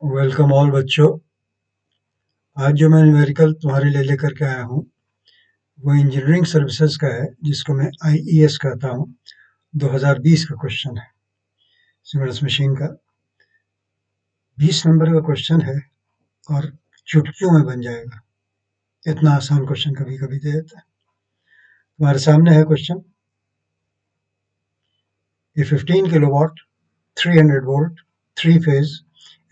Welcome all बच्चों। आज जो मैं न्यूमेरिकल तुम्हारे लिए लेकर के आया हूँ वो इंजीनियरिंग सर्विसेज का है, जिसको मैं आईईएस कहता हूँ। 2020 का क्वेश्चन है, सिमरस मशीन का 20 नंबर का क्वेश्चन है और चुटकियों में बन जाएगा। इतना आसान क्वेश्चन कभी कभी दे देता है। तुम्हारे सामने है question. A 15 kilowatt 300 volt 3 phase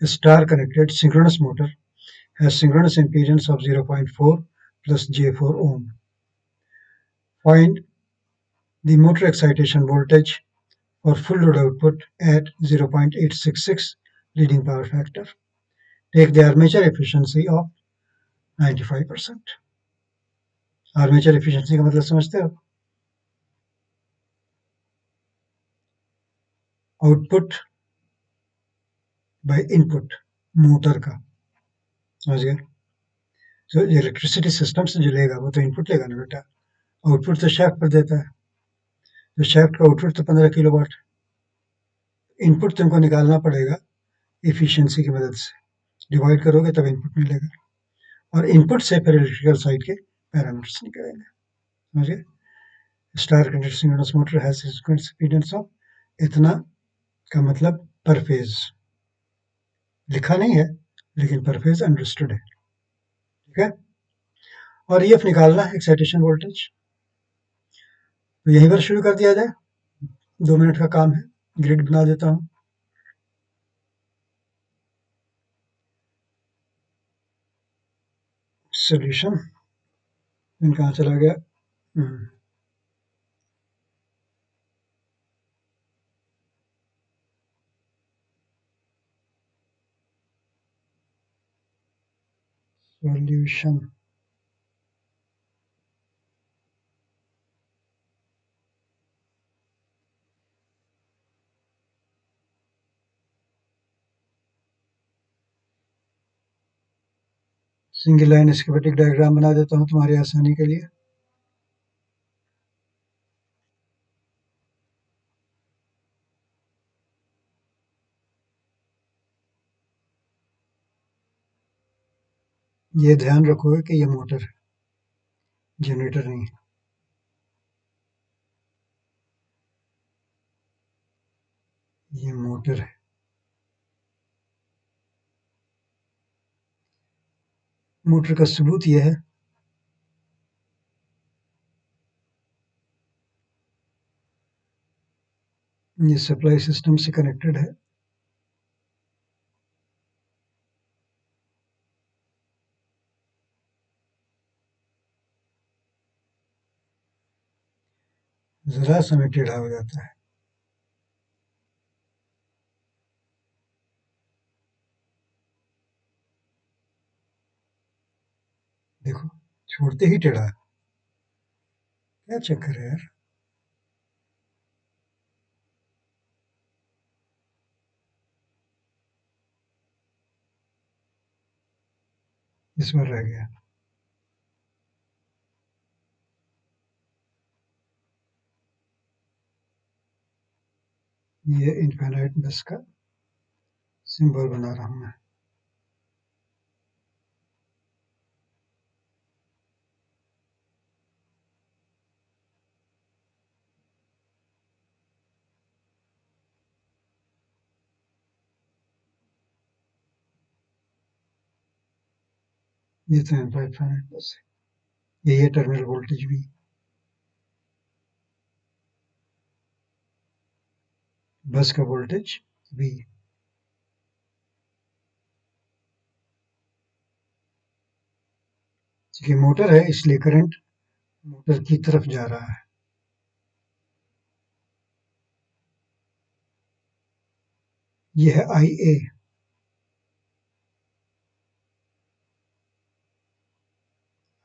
star connected synchronous motor has synchronous impedance of 0.4 plus J4 ohm. Find the motor excitation voltage for full load output at 0.866 leading power factor. Take the armature efficiency of 95%. Armature efficiency का मतलब समझते हो? Output by input motor का, समझ गए? तो electricity system से जो लेगा वो तो इनपुट लेगा ना बेटा, आउटपुट तो शाफ्ट पर देता है। तो शाफ्ट का आउटपुट तो 15 किलोवाट, इनपुट तुमको निकालना पड़ेगा एफिशिएंसी की मदद से, डिवाइड करोगे तब इनपुट मिलेगा और इनपुट से फिर इलेक्ट्रिकल साइड के पैरामीटर्स निकलेंगे, समझ गए? Star connected synchronous motor has sequence impedance of, इतना का मतलब पर फेज लिखा नहीं है, लेकिन पर फेज अंडरस्टूड है, ठीक है? और ईएफ निकालना है, एक्साइटेशन वोल्टेज। तो यहीं पर शुरू कर दिया जाए, 2 मिनट का काम है। ग्रिड बना देता हूं। सोल्यूशन कहाँ चला गया? Solution single line schematic diagram बना देता हूं तुम्हारी आसानी के लिए। ये ध्यान रखोगे कि ये मोटर है, जनरेटर नहीं है। ये मोटर है। मोटर का सबूत ये है, ये सप्लाई सिस्टम से कनेक्टेड है। जरा सा में टेढ़ा हो जाता है। देखो, छोड़ते ही टेढ़ा है। क्या चक्कर है यार? इस बार रह गया। ये इनफाइनाइट बस का सिंबल बना रहा हूं मैं। ये तो इनफाइनाइट बस है। ये टर्मिनल वोल्टेज भी, बस का वोल्टेज भी। क्योंकि मोटर है इसलिए करंट मोटर की तरफ जा रहा है। ये है आई ए।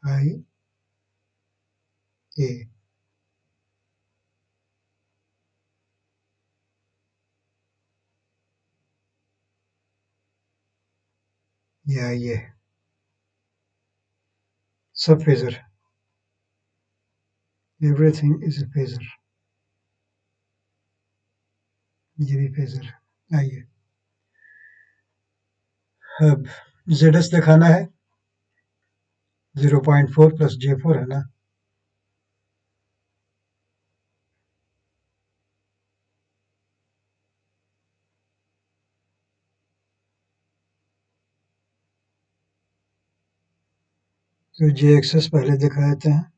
आई ए ये आई ए सब phasor, everything is a phasor. ये भी फेजर है। आइए अब ZS दिखाना है 0.4 प्लस J4 है ना, तो J एक्सेस पहले दिखा देते हैं।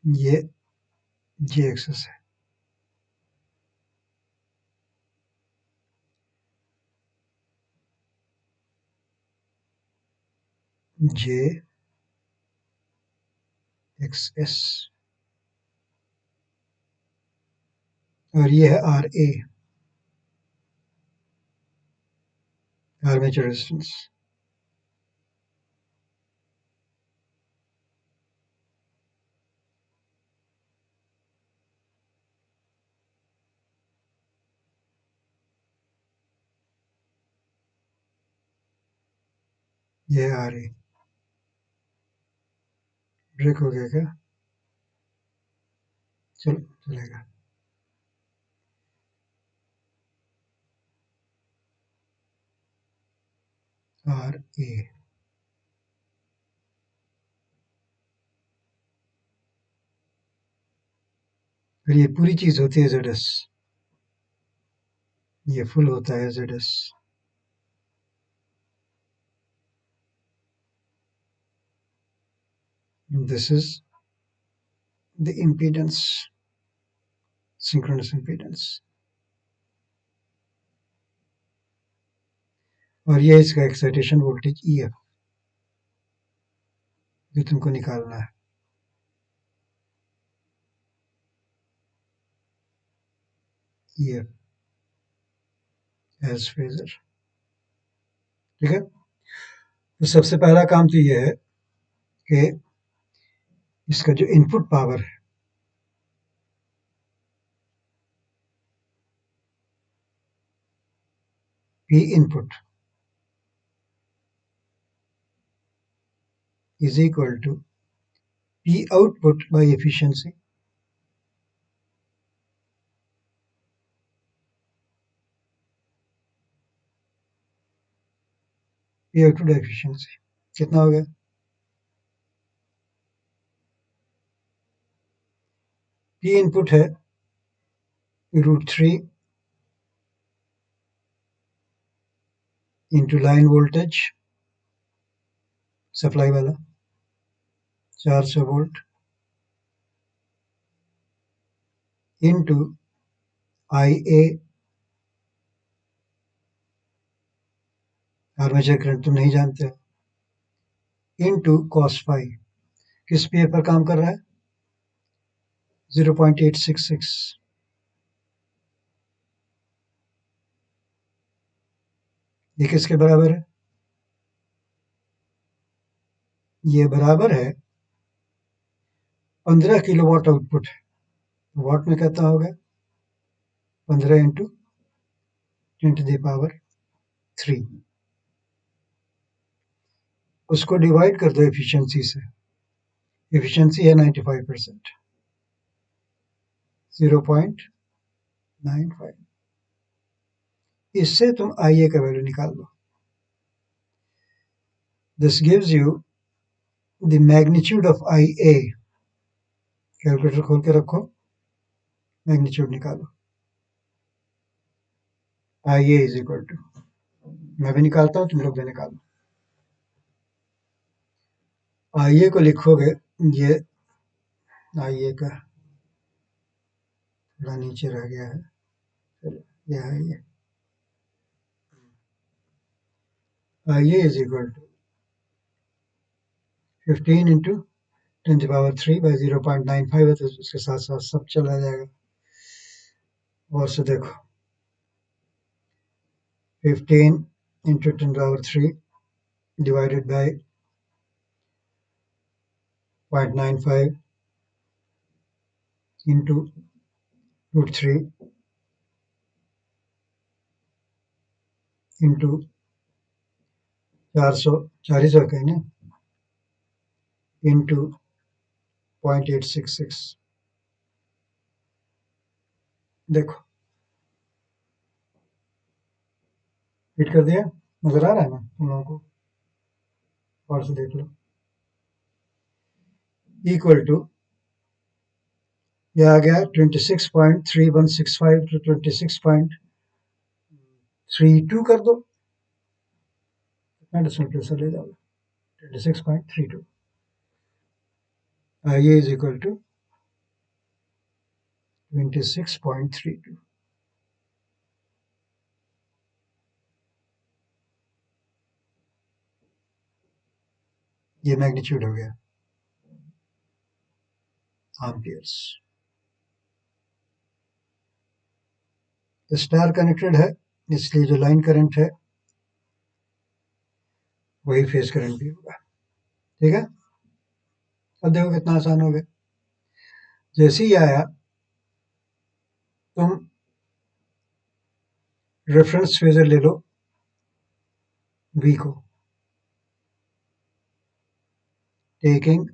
ये J एक्सेस है। J एक्सेस और ये है RA, आर्मेचर रेजिस्टेंस। ये RA ब्रेक हो गया क्या? चलो चलेगा। RA फिर ये पूरी चीज होती है ZS, ये फुल होता है ZS। This is the impedance, synchronous impedance, और ये इसका एक्साइटेशन वोल्टेज EF जो तुमको निकालना है। EF एज फेजर, ठीक है। तो सबसे पहला काम तो ये है कि इसका जो इनपुट पावर है, P input is equal to P output by efficiency, P output by efficiency कितना हो गया? P इनपुट है √3 इंटू लाइन वोल्टेज सप्लाई वाला 400 volt into IA armature current तुम नहीं जानते हो, इंटू cos phi। किस पे पर काम कर रहा है? 0.866। ये किसके बराबर है? ये बराबर है 15 किलोवाट आउटपुट है, वाट में कहता होगा 15 इंटू 10⁻³ उसको डिवाइड कर दो एफिशिएंसी से, एफिशिएंसी है 95%, 0.95, इससे तुम IA का वैल्यू निकाल लो। This gives you the magnitude of IA। Calculator खोल के रखो, मैग्नीट्यूड निकालो। IA इज इक्वल टू, मैं भी निकालता हूँ, तुम लोग भी निकालो। IA को लिखोगे, ये IA का थोड़ा नीचे रह गया है, चलो ये है ये। IA is equal to 15 into 10⁻³ by 0.95 है, तो उसके साथ साथ सब चला जाएगा। और से देखो 15 into 10⁻³ divided by 0.95 into √3 into 400 400 कहने इंटू 0.866। देखो हिट कर दिया, नजर आ रहा है ना तुम लोगों को? और से देख लो। इक्वल टू यह आ गया 26.3165 टू 26.32 कर दो, कितना डेसिमल प्लेस ले जाओगे? 26.32। ये इज इक्वल टू 26.32। ये मैग्नीट्यूड हो गया एम्पियर्स। स्टार कनेक्टेड है, इसलिए जो लाइन करंट है वही फेज करंट भी होगा। ठीक है, अब देखो कितना आसान हो गया। जैसे ही आया तुम रेफरेंस फेजर ले लो V को, taking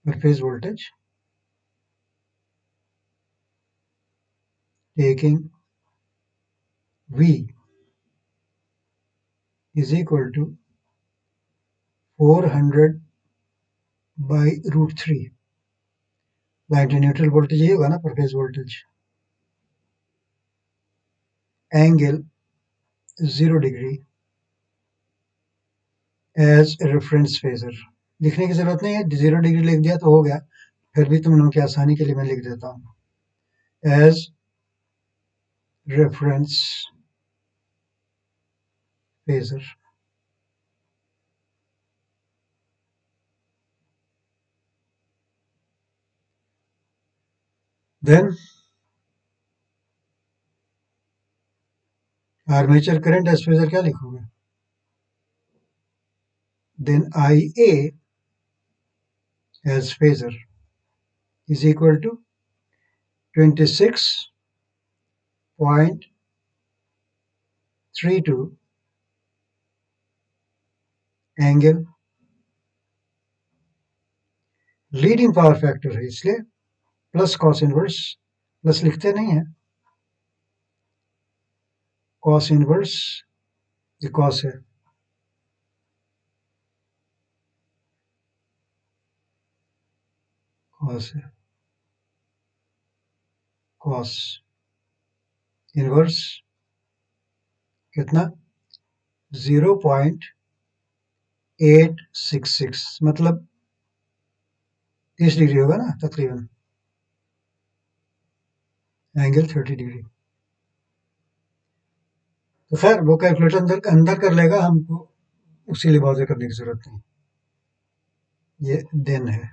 phase voltage, taking V is equal to 400 by √3। Line to neutral voltage यही होगा ना, पर phase voltage. Angle 0 degree as reference phasor. लिखने की जरूरत नहीं है, 0 डिग्री लिख दिया तो हो गया, फिर भी तुम लोगों की आसानी के लिए मैं लिख देता हूँ as reference phasor. Then armature current as phasor क्या लिखोगे? Then IA as phasor is equal to 26.32 angle, leading power factor है इसलिए प्लस कॉस इनवर्स, प्लस लिखते नहीं है, कॉस इनवर्स, ये कॉस है, कॉस है, कॉस इनवर्स कितना? 0.866, मतलब 30 डिग्री होगा ना तकरीबन, एंगल 30 डिग्री। तो खैर वो कैलकुलेटर अंदर अंदर कर लेगा, हमको उसी लिहाजे करने की जरूरत नहीं। ये देन है,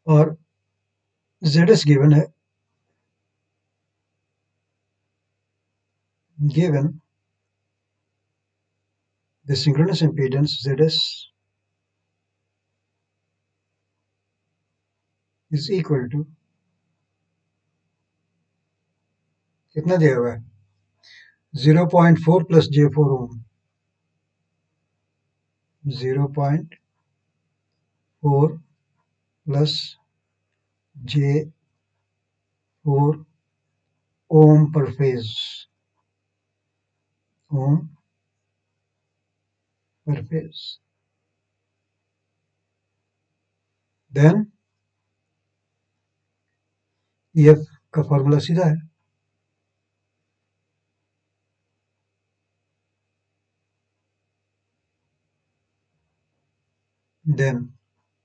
और ZS गिवन है, given the synchronous impedance ZS is equal to कितना दिया हुआ है? 0.4 प्लस J4 ओम, 0.4 प्लस J4 ओम per phase, ohm per phase. Then EF का फॉर्मूला सीधा है, then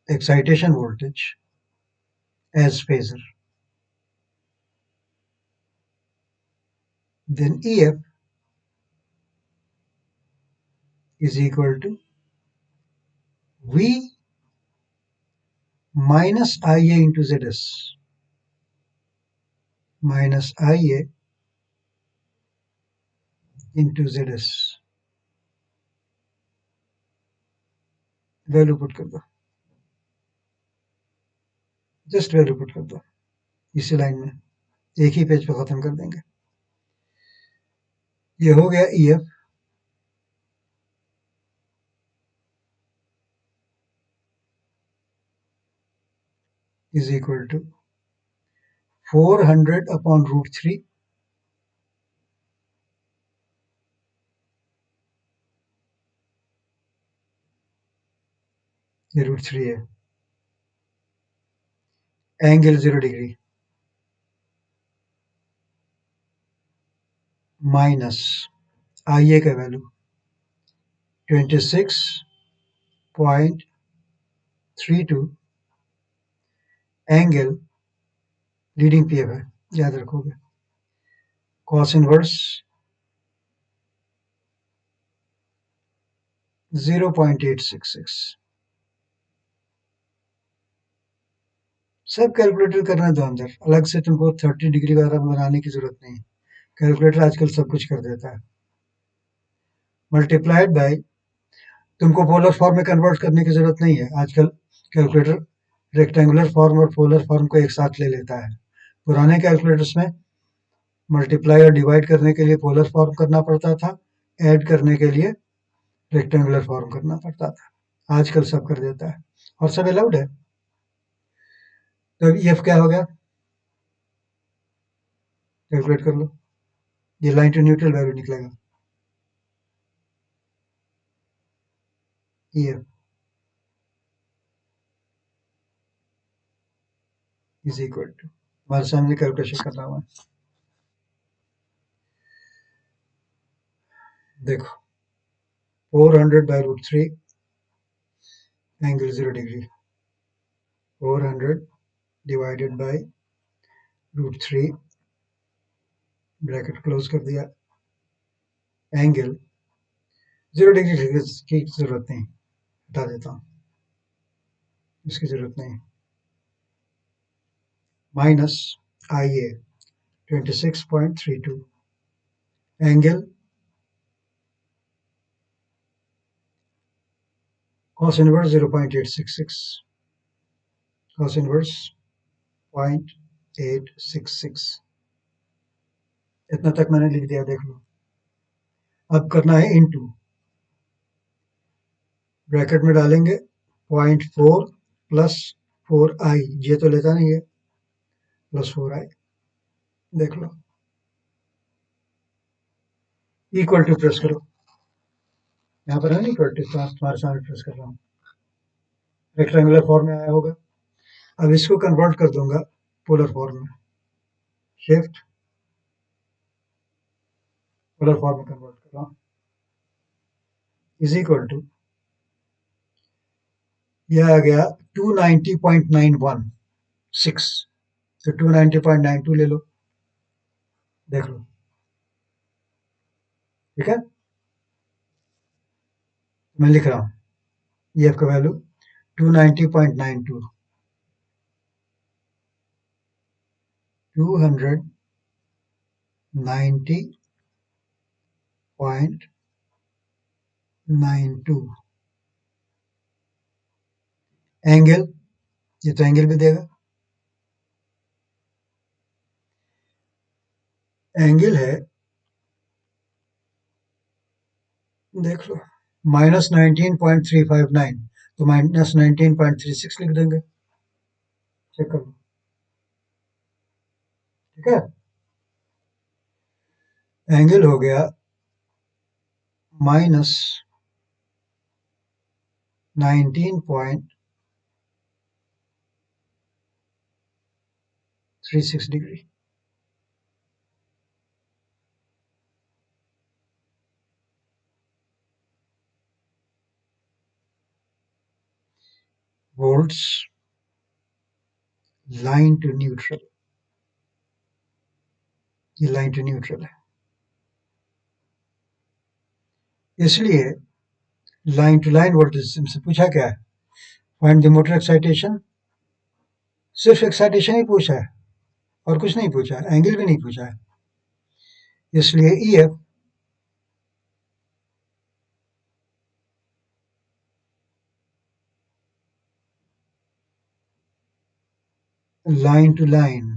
excitation voltage as phasor, then EF is equal to V minus IA into ZS, minus IA into ZS। Value put कर दो, just value put कर दो इसी line में, एक ही पेज पे खत्म कर देंगे। ये हो गया EF is equal to 400 upon root 3 ये रूट 3 है, angle 0 degree minus I A का value 26.32 angle leading P F है, याद रखोगे, कॉस इनवर्स 0.866। सब कैलकुलेटर करना दो अंदर, अलग से तुमको 30 डिग्री वगैरह बनाने की जरूरत नहीं। कैलकुलेटर आजकल सब कुछ कर देता है। मल्टीप्लाइड बाय, तुमको पोलर फॉर्म में कन्वर्ट करने की जरूरत नहीं है। आजकल कैलकुलेटर रेक्टेंगुलर फॉर्म और पोलर फॉर्म को एक साथ ले लेता है। पुराने कैलकुलेटर्स में मल्टीप्लाई और डिवाइड करने के लिए पोलर फॉर्म करना पड़ता था, ऐड करने के लिए रेक्टेंगुलर फॉर्म करना पड़ता था। आजकल सब कर देता है और सब अलाउड है। तो एफ क्या हो गया, कैलकुलेट कर लो। ये लाइन टू न्यूट्रल वैल्यू निकलेगा, E F is equal to, हमारे सामने कैलकुलेशन करना हुआ है, देखो 400 by root 3 angle 0 degree, 400 divided by root 3 bracket close कर दिया, एंगल 0 डिग्री की जरूरत नहीं, हटा देता हूँ, इसकी जरूरत नहीं, minus I A 26.32 angle cos inverse 0.866, cos inverse 0.866, इतना तक मैंने लिख दिया, देख लो। अब करना है इनटू, ब्रैकेट में डालेंगे 0.4 प्लस 4i, ये तो लेता नहीं है, प्लस 4i, देख लो, इक्वल टू प्रेस करो, यहाँ पर है ना इक्वल टू, तुम्हारे सामने प्रेस कर रहा हूँ, रेक्टेंगुलर फॉर्म में आया होगा। अब इसको कन्वर्ट कर दूंगा पोलर फॉर्म में, शिफ्ट पोलर फॉर्म में कन्वर्ट कर रहा हूँ, इज इक्वल टू, यह आ गया 290.916, तो 290.92 ले लो, देख लो, ठीक है। मैं लिख रहा हूँ ई एफ का वैल्यू 290.92, 290.92 एंगल, ये तो एंगल भी देगा, एंगल है, देख लो, -19.359, तो -19.36 लिख देंगे, चेक कर लो, ठीक है। एंगल हो गया -19.36 degree, volts line to neutral, ये लाइन टू न्यूट्रल है, इसलिए लाइन टू लाइन वोल्टेज से पूछा क्या है, फाइंड द मोटर एक्साइटेशन, सिर्फ एक्साइटेशन ही पूछा है और कुछ नहीं पूछा है, एंगल भी नहीं पूछा है, इसलिए E F line to line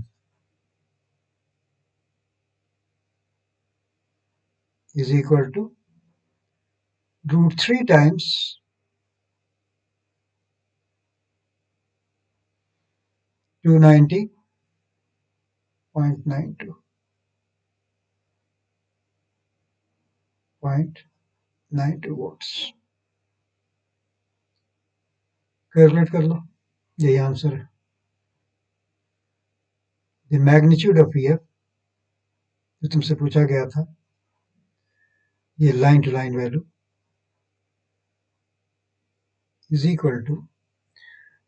is equal to √3 times 290.92 volts. Calculate कर लो, यही आंसर है। द मैग्नीट्यूड ऑफ ईएफ जो तुमसे पूछा गया था, ये line to line value is equal to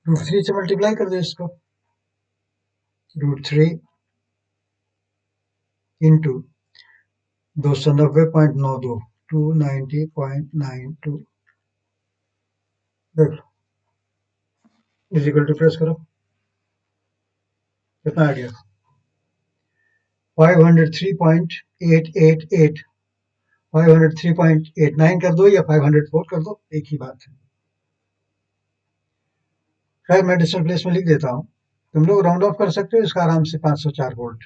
√3 से मल्टीप्लाई कर दो इसको, √3 इंटू 290.92 290.92 देख लो, इज इक्वल टू प्रेस करो, कितना आ गया? 503.888 503.89 कर दो या 504 कर दो, एक ही बात है। खैर मैं डिजिटल प्लेस में लिख देता हूँ, तुम लोग राउंड ऑफ कर सकते हो इसका आराम से 504 वोल्ट।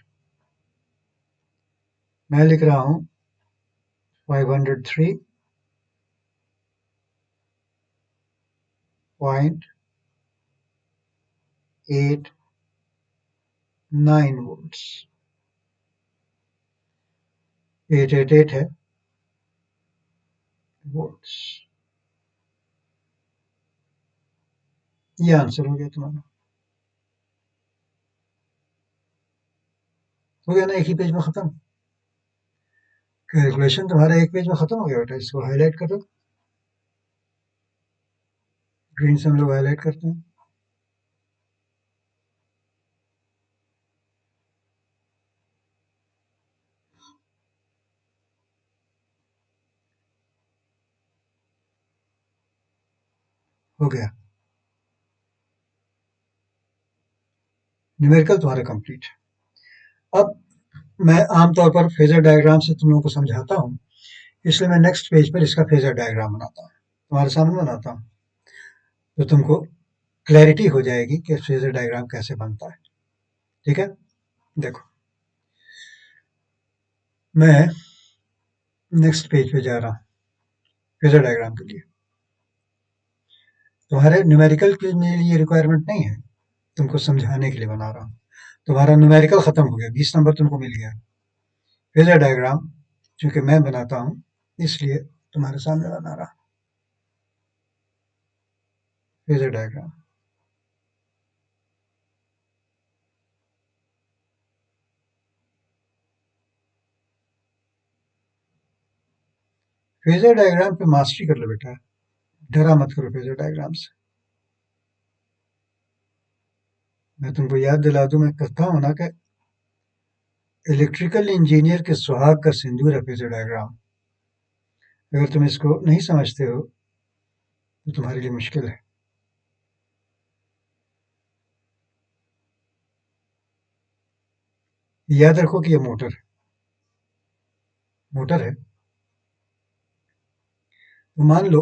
मैं लिख रहा हूँ 503.89 वोल्ट्स, 888 है वोल्ट्स। ये आंसर हो गया तुम्हारा, हो गया ना, एक ही पेज में खत्म। कैलकुलेशन तुम्हारा एक पेज में खत्म हो गया बेटा, इसको हाईलाइट करो, ग्रीन से हम लोग हाईलाइट करते हैं। हो गया, न्यूमेरिकल तुम्हारा कंप्लीट है। अब मैं आमतौर पर फेजर डायग्राम से तुम लोगों को समझाता हूँ, इसलिए मैं नेक्स्ट पेज पर इसका फेजर डायग्राम बनाता हूँ, तुम्हारे सामने बनाता हूँ, तो तुमको क्लैरिटी हो जाएगी कि फेजर डायग्राम कैसे बनता है। ठीक है, देखो मैं नेक्स्ट पेज पे जा रहा हूँ फेजर डायग्राम के लिए। तुम्हारे न्यूमेरिकल के लिए रिक्वायरमेंट नहीं है, तुमको समझाने के लिए बना रहा हूँ। तुम्हारा न्यूमेरिकल खत्म हो गया, 20 नंबर तुमको मिल गया। फेजर डायग्राम चूंकि मैं बनाता हूँ इसलिए तुम्हारे सामने बना रहा हूँ फेजर डायग्राम। फेजर डायग्राम पे मास्टरी कर लो बेटा, डरा मत करो फेजर डायग्राम से। मैं तुमको याद दिला दूं, मैं कहता हूँ ना कि इलेक्ट्रिकल इंजीनियर के सुहाग का सिंदूर है फेजर डायग्राम। अगर तुम इसको नहीं समझते हो तो तुम्हारे लिए मुश्किल है। याद रखो कि ये मोटर है। तो मान लो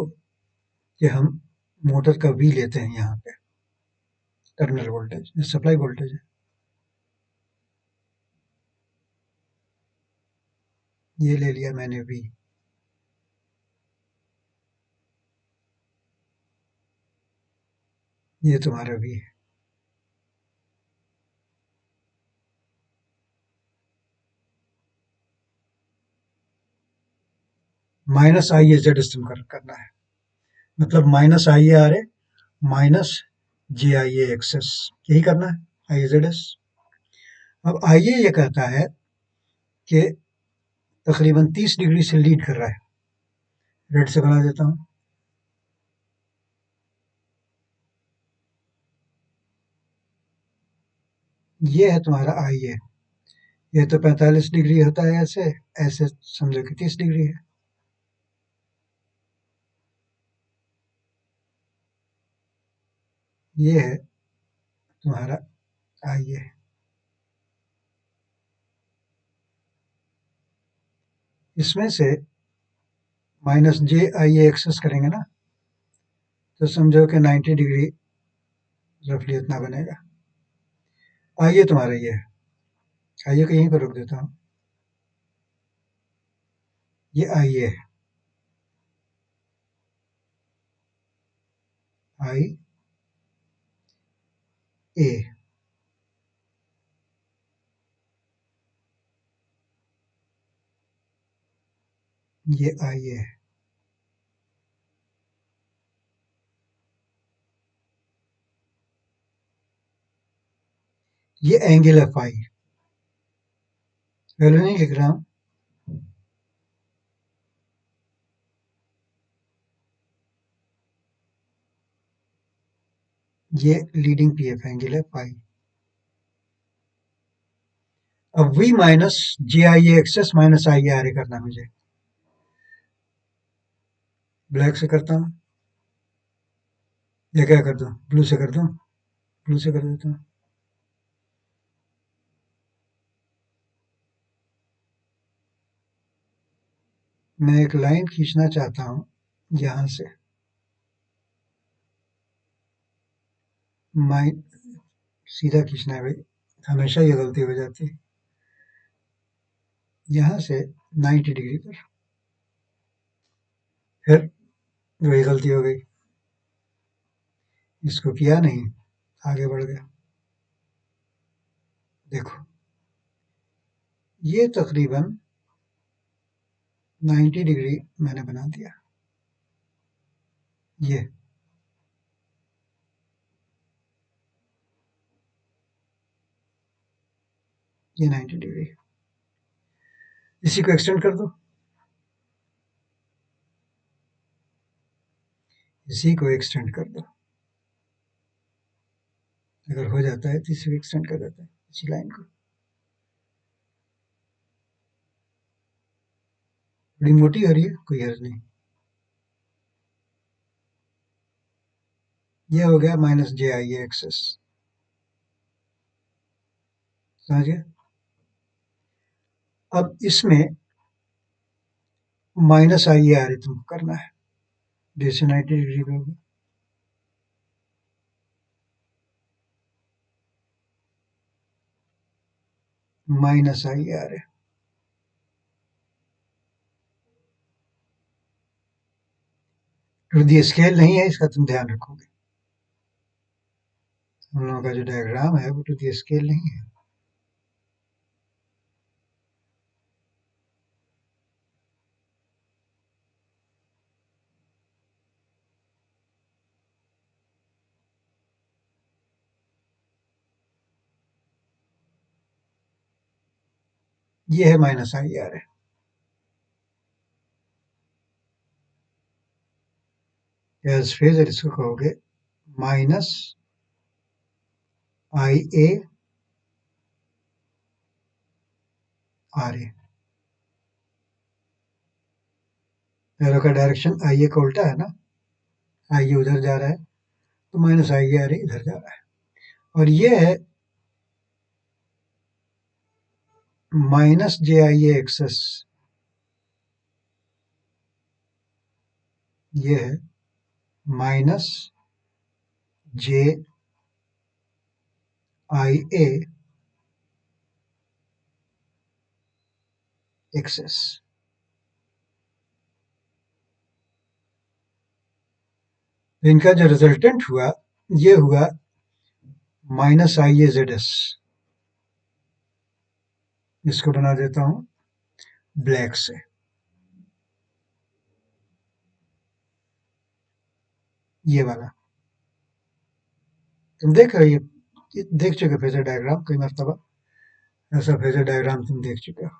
कि हम मोटर का वी लेते हैं, यहाँ पे टर्मिनल वोल्टेज सप्लाई वोल्टेज है, ये ले लिया मैंने वी। ये तुम्हारा वी है। माइनस आई ए जेड इस्तेमाल करना है, मतलब minus I A R A minus J I A X S, यही करना है, आई ए जेड एस। अब आई ए ये कहता है कि तकरीबन 30 डिग्री से लीड कर रहा है। रेड से बना देता हूँ, ये है तुम्हारा आई ए। ये तो 45 डिग्री होता है, ऐसे ऐसे समझो कि 30 डिग्री है। ये है तुम्हारा आई ए। इसमें से minus J I A access करेंगे ना, तो समझो कि 90 डिग्री रफली इतना बनेगा। आई ए तुम्हारा ये है, आई ए को यहीं पर रोक देता हूँ, ये आई ए है, आई ए। ये आई ए है, ये एंगल है फाई, वैल्यू नहीं लिख रहा हूँ, ये लीडिंग पी एफ एंगल है फाई। अब v minus J I access minus I R A करना है मुझे, ब्लैक से करता हूँ या क्या कर दूँ, ब्लू से कर दूँ, ब्लू से कर देता हूँ। मैं एक लाइन खींचना चाहता हूँ यहाँ से, माइन सीधा खींचना है भाई, हमेशा ये गलती हो जाती है, यहाँ से 90 डिग्री पर, फिर वही गलती हो गई, इसको किया नहीं, आगे बढ़ गया। देखो ये तकरीबन 90 डिग्री मैंने बना दिया, ये ये 90 डिग्री, इसी को एक्सटेंड कर दो, इसी को एक्सटेंड कर दो, अगर हो जाता है तो इसी को एक्सटेंड कर देता है, इसी लाइन को। बड़ी मोटी हो रही है, कोई हर्ज नहीं। ये हो गया माइनस जे आई एक्सेस, समझ गए। अब इसमें माइनस आई आ रही तुमको करना है, जैसे 90 डिग्री पे होगा, माइनस आई आ रहे, टू दी स्केल नहीं है, इसका तुम ध्यान रखोगे। हम लोगों का जो डायग्राम है वो टू दी स्केल नहीं है। ये है माइनस आई आ रहे, एज फेजर इसको कहोगे minus I A R A, arrow का डायरेक्शन आई ए का उल्टा है ना, आई ए उधर जा रहा है तो माइनस आई ए आर ए इधर जा रहा है, और ये है minus J I A access, ये है minus J I A access. इनका जो रिजल्टेंट हुआ ये हुआ minus I A Z S, इसको बना देता हूँ ब्लैक से, ये वाला तुम देख रहे हो, देख चुके फेजर डायग्राम कई मरतबा, ऐसा फेजर डायग्राम तुम देख चुके हो।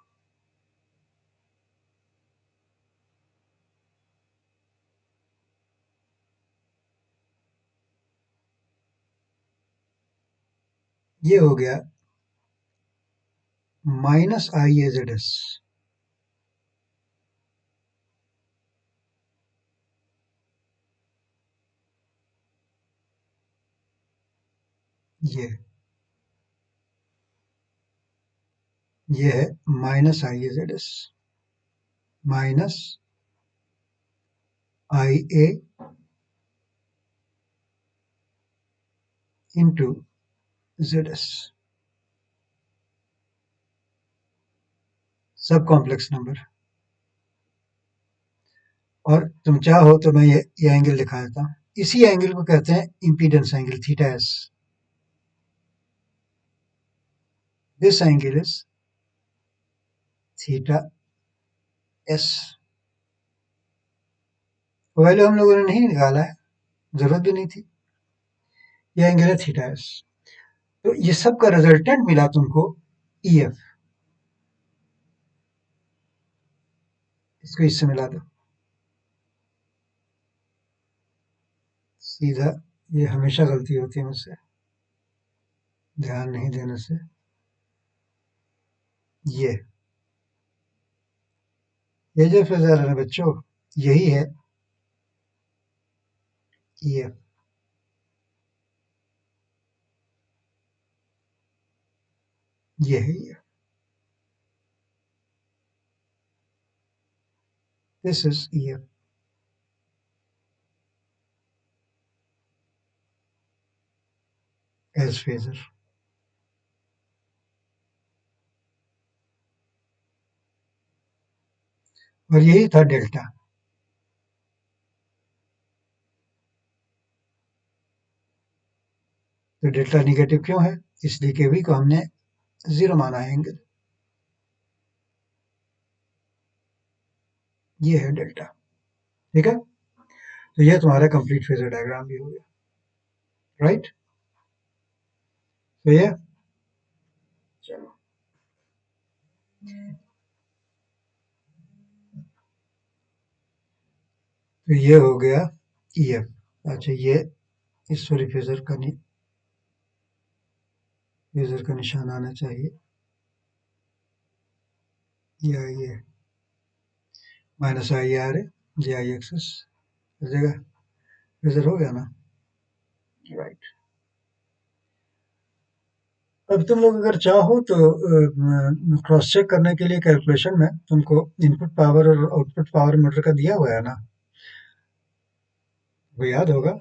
ये हो गया minus I A Z S, ये ये है minus I A Z S, minus I A into Z S, सब कॉम्प्लेक्स नंबर। और तुम चाहो तो मैं ये एंगल दिखा देता हूँ, इसी एंगल को कहते हैं impedance angle, theta S. This angle is theta S, value हम लोगों ने नहीं निकाला है, जरूरत भी नहीं थी। ये एंगल है थीटा एस। तो ये सब का रिजल्टेंट मिला तुमको ई एफ। इसको इससे मिला दो सीधा। ये हमेशा गलती होती है मुझसे, ध्यान नहीं देने से। ये जो फेजर है ना बच्चों, यही है ई एफ। ये है E F, this is E F as phasor. और यही था डेल्टा। तो डेल्टा निगेटिव क्यों है? इसलिए कि वी को हमने जीरो माना है एंगल। ये है डेल्टा। ठीक है, तो ये तुम्हारा कंप्लीट फेजर डायग्राम भी हो गया, राइट? तो ये, चलो, तो ये हो गया ई एफ। अच्छा, ये इस सॉरी फेजर का निशान आना चाहिए, या ये माइनस आई आर है, जे आई एक्सेस हर जगह फेजर हो गया ना, राइट? अब तुम लोग अगर चाहो तो क्रॉस चेक करने के लिए कैलकुलेशन में तुमको इनपुट पावर और आउटपुट पावर मोटर का दिया हुआ है ना, वो याद होगा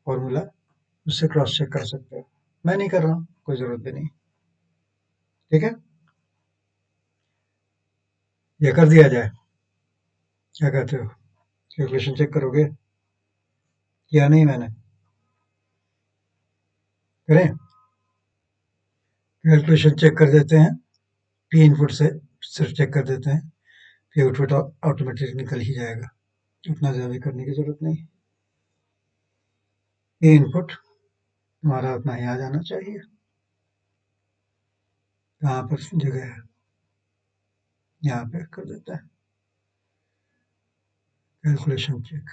फॉर्मूला, उससे क्रॉस चेक कर सकते हो। मैं नहीं कर रहा हूँ, कोई जरूरत भी नहीं। ठीक है, ये कर दिया जाए, क्या कहते हो? कैलकुलेशन चेक करोगे? किया नहीं मैंने, करें? कैलकुलेशन चेक कर देते हैं, पी इनपुट से सिर्फ चेक कर देते हैं, फिर आउटपुट ऑटोमेटिक निकल ही जाएगा, उतना ज़्यादा करने की ज़रूरत नहीं। पी इनपुट तुम्हारा उतना ही आ जाना चाहिए। कहाँ पर जगह है? यहाँ पे कर देते हैं calculation check.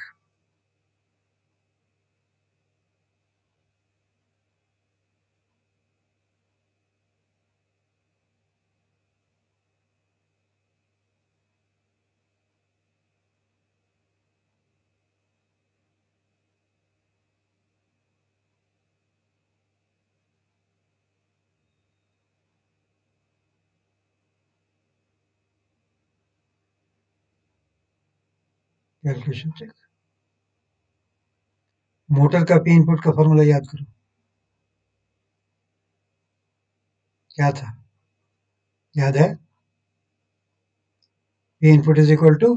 Calculation check. Motor का पी इनपुट का फॉर्मूला याद करो, क्या था? याद है? P input is equal to,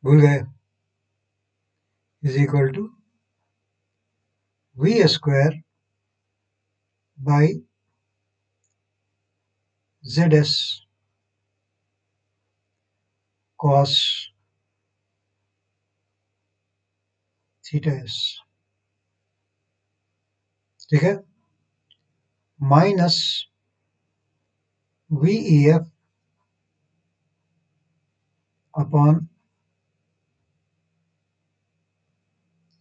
भूल गए? Is equal to V square by Z S cos theta S. ठीक है, minus V E F upon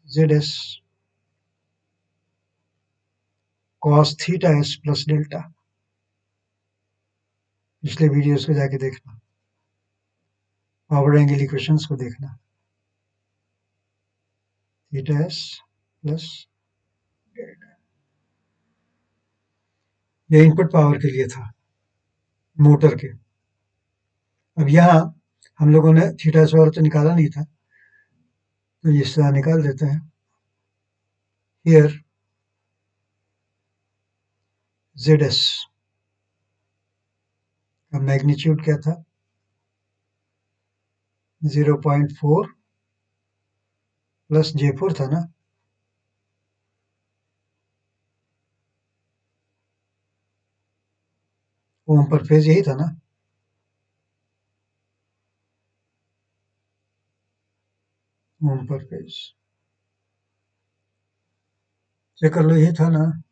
Z S cos theta S plus delta. पिछले वीडियोस को जाके देखना, पावर एंगल इक्वेशंस को देखना। थीटा एस प्लस डेल्टा, ये input power के लिए था मोटर के। अब यहाँ हम लोगों ने थीटा एस वाला तो निकाला नहीं था, तो इस तरह निकाल देते हैं। हियर जेड एस का मैग्नीट्यूड क्या था? 0.4 प्लस J4 था ना, ओम पर फेज यही था ना। ओम पर पेज चेक कर लो, ये था ना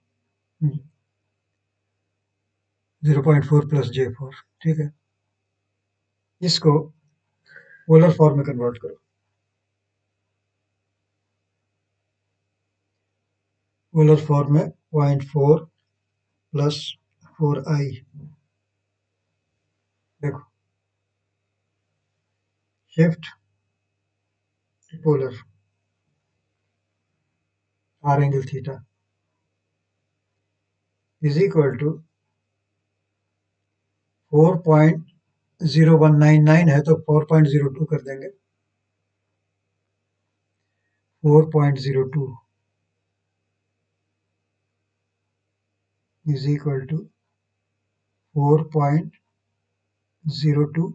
0.4 प्लस J4, ठीक है। इसको पोलर फॉर्म में कन्वर्ट करो। पोलर फॉर्म में 0.4 प्लस 4i, देखो shift polar R angle theta is equal to 4.0199 है तो 4.02 कर देंगे। 4.02 इज इक्वल टू 4.02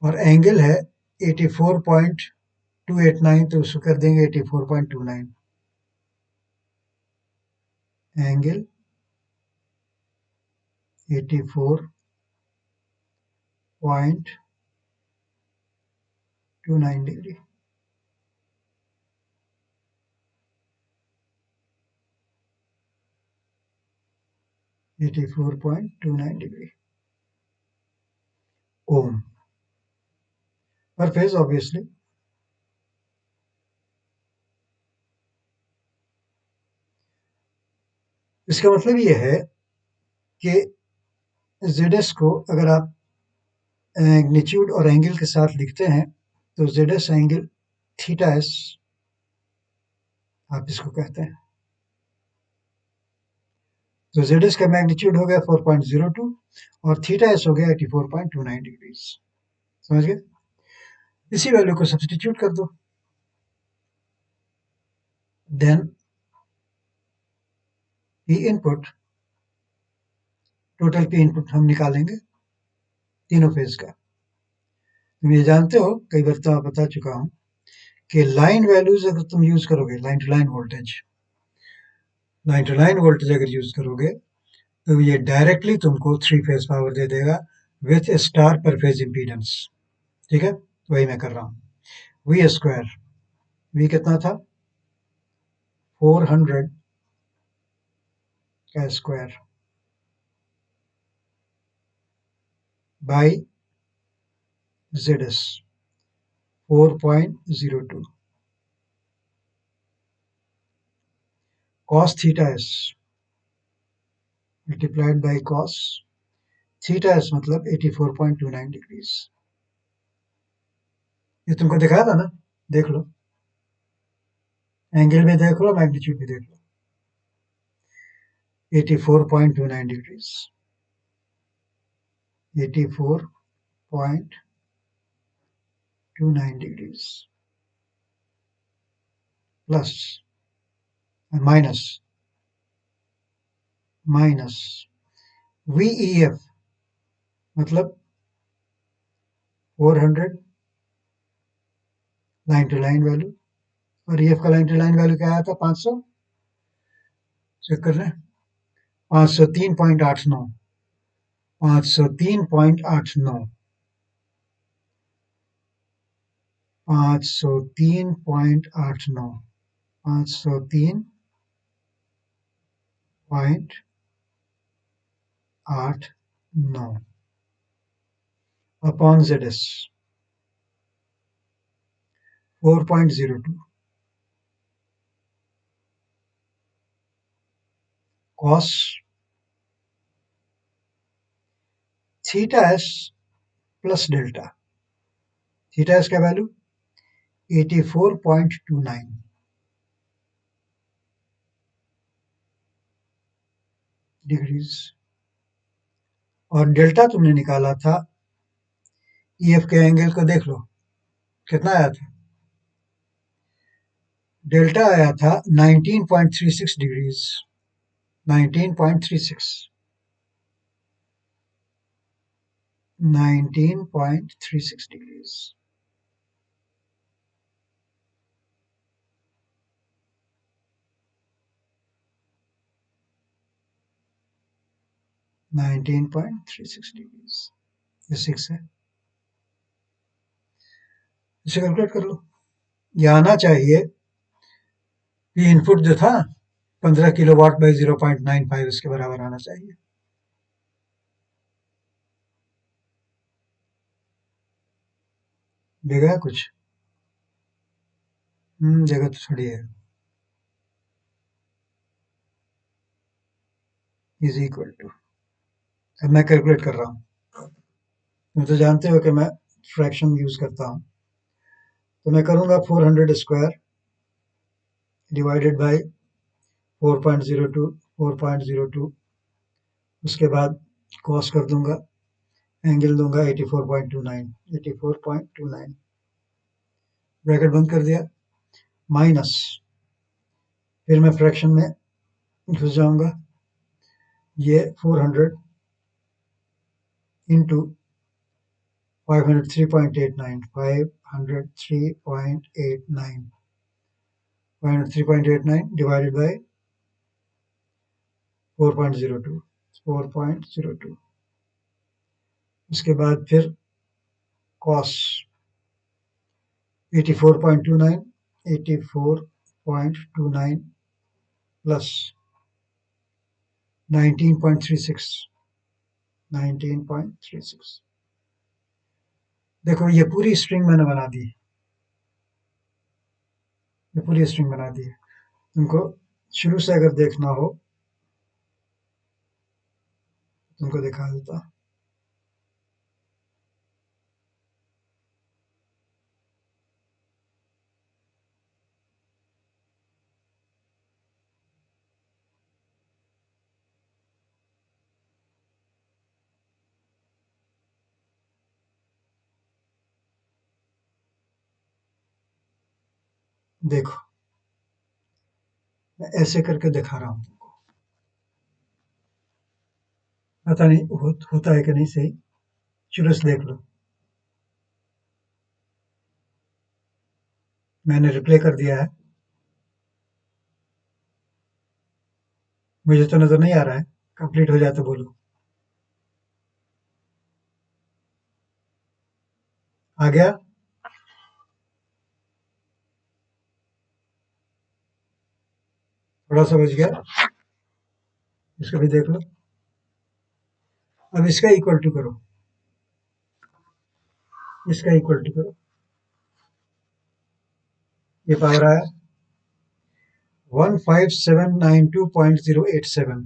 और एंगल है 84.289, तो उसको कर देंगे 84.29। Angle 84.29 degree. डिग्री ओम पर फेज ऑब्वियसली। इसका मतलब ये है कि ZS को अगर आप मैग्नीट्यूड और एंगल के साथ लिखते हैं तो ZS एंगल थीटा एस आप इसको कहते हैं। तो ZS का मैग्नीट्यूड हो गया 4.02 और थीटा एस हो गया 84.29 डिग्रीज। समझ गए? इसी वैल्यू को सब्स्टिट्यूट कर दो, then P input, total P input हम निकालेंगे तीनों फेज का। तुम ये जानते हो, कई बार तो आप बता चुका हूं कि लाइन वैल्यूज अगर तुम यूज करोगे, लाइन टू लाइन वोल्टेज अगर यूज करोगे तो ये डायरेक्टली तुमको 3 फेज पावर दे देगा विथ स्टार पर फेज इम्पीडेंस। ठीक है, वही मैं कर रहा हूं। वी स्क्वायर, वी कितना था 400 का square by ZS 4.02 cos theta s multiplied by cos theta S मतलब 84.29 डिग्रीज। ये तुमको दिखाया था ना, देख लो, एंगल भी देख लो, मैग्नीट्यूड भी देख लो। 84.29 degrees, 84.29 degrees plus minus minus VEF मतलब 400 लाइन टू लाइन वैल्यू, और EF का लाइन टू लाइन वैल्यू क्या आया था 500, चेक कर रहे हैं 503.89, 503.89, 503.89, 503.89 upon ZS 4.02 cos theta S plus delta. Theta S का वैल्यू 84.29 डिग्रीज, और डेल्टा तुमने निकाला था EF के एंगल को देख लो कितना आया था। डेल्टा आया था 19.36 डिग्रीज, 19.36, 19.36 डिग्रीज। 19.36 डिग्रीज, ये 6 है। इसे कैलकुलेट कर लो। ये आना चाहिए पी इनपुट जो था 15 किलोवाट बाई 0.95 इसके बराबर आना चाहिए। जगह है कुछ? जगह तो थोड़ी है। इज इक्वल टू, अब मैं कैलकुलेट कर रहा हूँ। तुम तो जानते हो कि मैं फ्रैक्शन यूज करता हूँ, तो मैं करूँगा 400 स्क्वायर डिवाइडेड बाई 4.02, 4.02, उसके बाद कॉस कर दूंगा, एंगल दूंगा 84.29, 84.29, ब्रैकेट बंद कर दिया, माइनस, फिर मैं फ्रैक्शन में घुस जाऊंगा, ये 400 इंटू 503.89, 503.89, 503.89 डिवाइडेड बाई 4.02, 4.02, उसके बाद फिर कॉस 84.29, 84.29 प्लस 19.36, 19.36। देखो ये पूरी स्ट्रिंग मैंने बना दी, ये पूरी स्ट्रिंग बना दी है। तुमको शुरू से अगर देखना हो, तुमको दिखा देता। देखो मैं ऐसे करके दिखा रहा हूँ तुमको, पता नहीं होता है कि नहीं सही, शुरू से देख लो। मैंने रिप्ले कर दिया है, मुझे तो नजर नहीं आ रहा है, कंप्लीट हो जाए तो बोलो। आ गया? थोड़ा समझ गया? इसको भी देख लो। अब इसका इक्वल टू करो, इसका इक्वल टू करो, ये पावर आया 15792.087।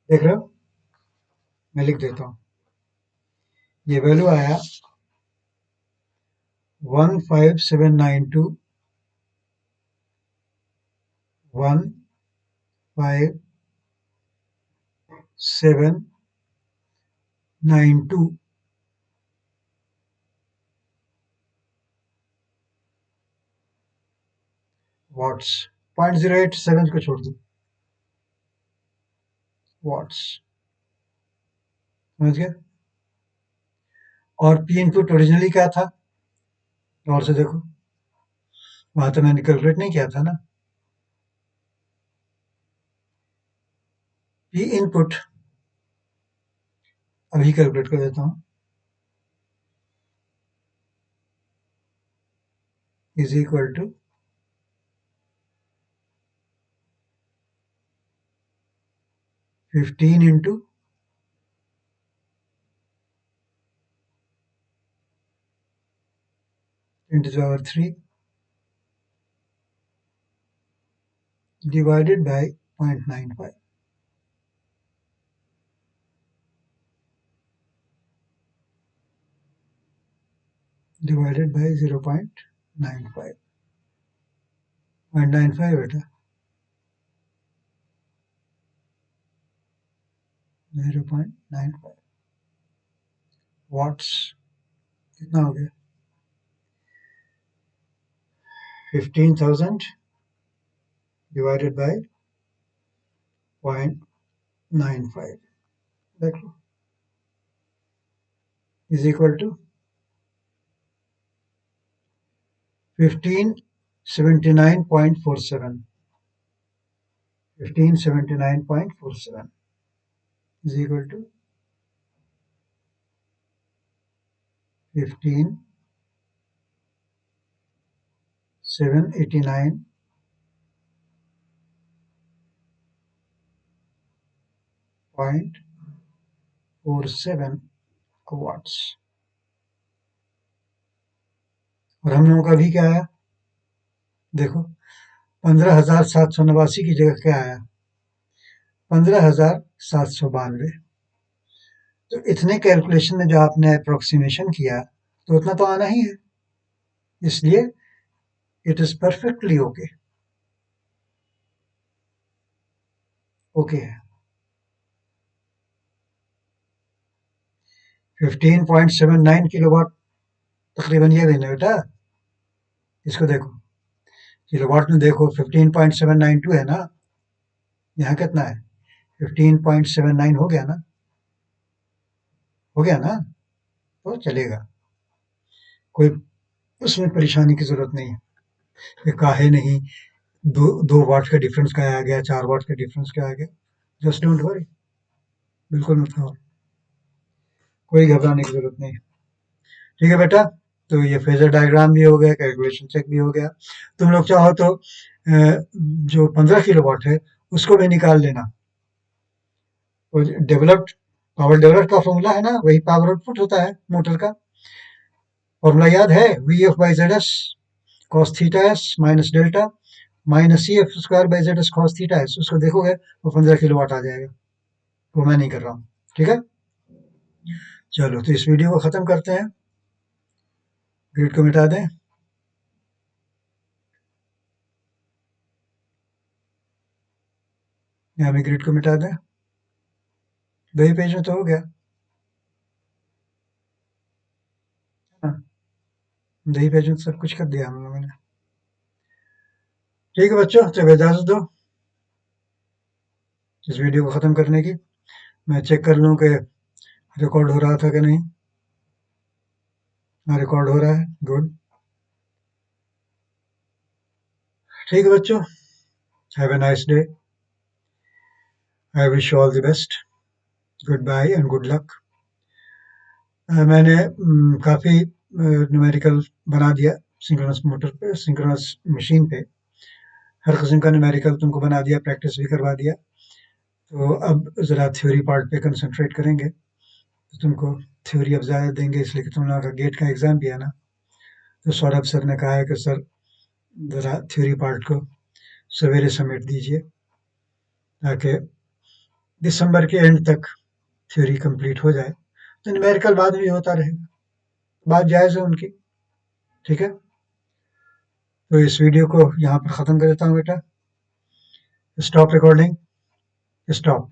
देख रहे हो? मैं लिख देता हूँ, ये वैल्यू आया 15792 वॉट्स। 0.087 को छोड़ दो, वॉट्स। समझ गया? और पी इनपुट ओरिजिनली क्या था? और से देखो, वहां तो मैंने कैलकुलेट नहीं किया था ना। पी इनपुट अभी कैलकुलेट कर देता हूँ, is equal to 15 into 10⁻³ divided by 0.95, divided by 0.95, 0.95 बेटा, 0.95 वॉट्स। कितना हो गया? 15,000 डिवाइडेड बाय 0.95, देख लो, is equal to 1579.47, 1579.47 is equal to 15,789.47 watts. और हम लोगों का भी क्या आया, देखो 15,789 की जगह क्या आया, 15,792। तो इतने कैलकुलेशन में जो आपने अप्रोक्सीमेशन किया तो उतना तो आना ही है, इसलिए it is perfectly okay. Okay है। 15.79 किलोवाट तकरीबन ये भी नहीं बेटा, इसको देखो किलोवाट में, देखो 15.792 है ना, यहाँ कितना है 15.79 हो गया ना, हो गया ना, तो चलेगा, कोई उसमें परेशानी की जरूरत नहीं है। ये काहे नहीं, दो वाट का डिफरेंस क्या आ गया, 4 वाट का डिफरेंस क्या आ गया, जस्ट डोंट वरी, बिल्कुल मत खाओ, कोई घबराने की जरूरत नहीं। ठीक है बेटा, तो ये फेजर डायग्राम भी हो गया, कैलकुलेशन चेक भी हो गया। तुम लोग चाहो तो जो 15 किलोवाट है उसको भी निकाल लेना, और डेवलप्ड पावर डेवलप्ड का फॉर्मूला है ना, वही पावर आउटपुट होता है मोटर का। फॉर्मूला याद है, V F by Z S cos theta S minus delta minus C F square by Z S cos theta S, उसको देखोगे तो 15 किलोवाट आ जाएगा, वो मैं नहीं कर रहा हूँ। ठीक है, चलो तो इस वीडियो को खत्म करते हैं, ग्रिड को मिटा दें। यहाँ भी ग्रिड को मिटा दें, 2 ही पेज में तो हो गया, हाँ 2 ही पेज में सब कुछ कर दिया हम लोगों ने। ठीक है बच्चों, तो इजाजत दो इस वीडियो को खत्म करने की। मैं चेक कर लूँ कि रिकॉर्ड हो रहा था कि नहीं। हाँ रिकॉर्ड हो रहा है, गुड। ठीक है बच्चों, have a nice day, I wish you all the best, good bye and good luck. मैंने काफ़ी न्यूमेरिकल बना दिया सिंक्रोनस मोटर पे, सिंक्रोनस मशीन पे, हर किस्म का न्यूमेरिकल तुमको बना दिया, प्रैक्टिस भी करवा दिया। तो अब ज़रा थ्योरी पार्ट पे कंसंट्रेट करेंगे, तो तुमको थ्योरी अब ज़्यादा देंगे, इसलिए कि तुम लोगों का गेट का एग्ज़ाम भी है ना। तो सौरभ सर ने कहा है कि सर ज़रा थ्योरी पार्ट को सवेरे समेट दीजिए, ताकि दिसंबर के एंड तक थ्योरी कंप्लीट हो जाए, तो न्यूमेरिकल बाद में भी होता रहेगा, बात जायज़ है उनकी। ठीक है, तो इस वीडियो को यहाँ पर ख़त्म कर देता हूँ बेटा, स्टॉप रिकॉर्डिंग, स्टॉप।